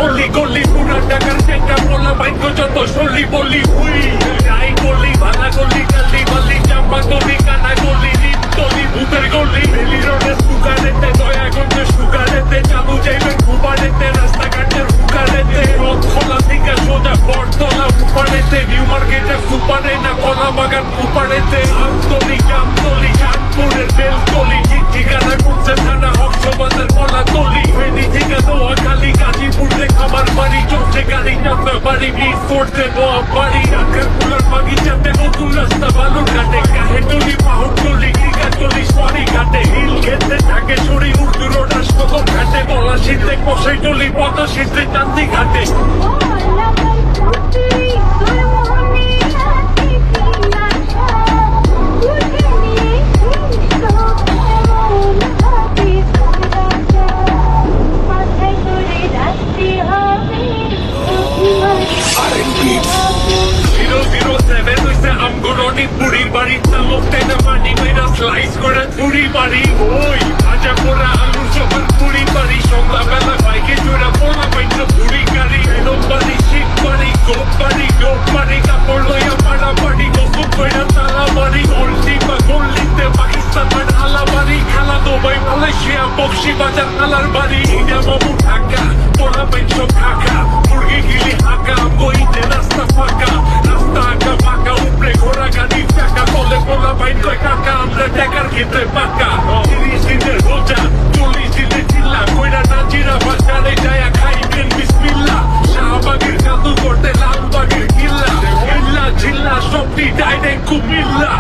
গলি গলি পুরা টাকার টেকা বলা বাইক যত সলি বলি হুই রাই গলি ভালা গলি গালি বালি চাম্পা গলি কানা গলি রিপ গলি ভূতের গলি বেলি রোডের সুগারেতে দয়াগঞ্জে সুগারেতে চালু যাইবেন কুবারেতে রাস্তাঘাটের হুকারেতে রথ খোলা থেকে সোজা বটতলা উপারেতে নিউ মার্কেটের সুপারে না কলা বাগান উপারেতে আমতলি জামতলি চাঁদপুরের বেলতলি ঠিকানা করছে থানা হর্ষবাজার কলা তলি ফেনী থেকে নোয়াখালী গাজীপুরে খাবার বাড়ি চলছে গাড়ি চাপা বাড়ি মিস করছে নোয়া বাড়ি ঢাকার ফুলার বাগিচাতে নতুন রাস্তা বালুর ঘাটে কাহেটলি পাহড়তলি কিকাতলি সোয়ারি ঘাটে হিল খেতে থাকে ছড়ি উর্দু রোড হাসপাতাল ঘাটে বলা শীতে কষাইটলি পদ্মা শীতে চান্দি ঘাটে পুরি বাড়ি চালক টেনে মানি মেরা স্লাইস করে পুরি বাড়ি ওই ভাজা পোড়া আলুর চোখের পুরি বাড়ি সন্ধ্যাবেলা বাইকে চড়া পোড়া বাইক পুরি গাড়ি এরম বাড়ি শিখ বাড়ি গোপ বাড়ি কাপড় লইয়া পাড়া বাড়ি গোপ কইরা তালা বাড়ি গল্লি বা গল্লিতে পাকিস্তান আলা বাড়ি খেলা দুবাই মালয়েশিয়া বক্সি বাজার আলার বাড়ি ইন্ডিয়া বাবু ঢাকা পোড়া বাইক সব ঢাকা মুরগি গিলি হাঁকা বইতে রাস্তা ফাঁকা রাস্তা আঁকা ফাঁকা উপরে ঘোড়া গাড়ি টাকা বলে পোলা বাইক কয় টাকা আমরা টাকার ক্ষেত্রে পাকা 30 দিনের রোজা 40 দিনে চিল্লা কইরা নাজিরা বাজারে যায়া খাইবেন বিসমিল্লাহ শাহবাগের জাদু করতে লালবাগের কিল্লা ঝিল্লা সবটি ডাইরেক্ট কুমিল্লা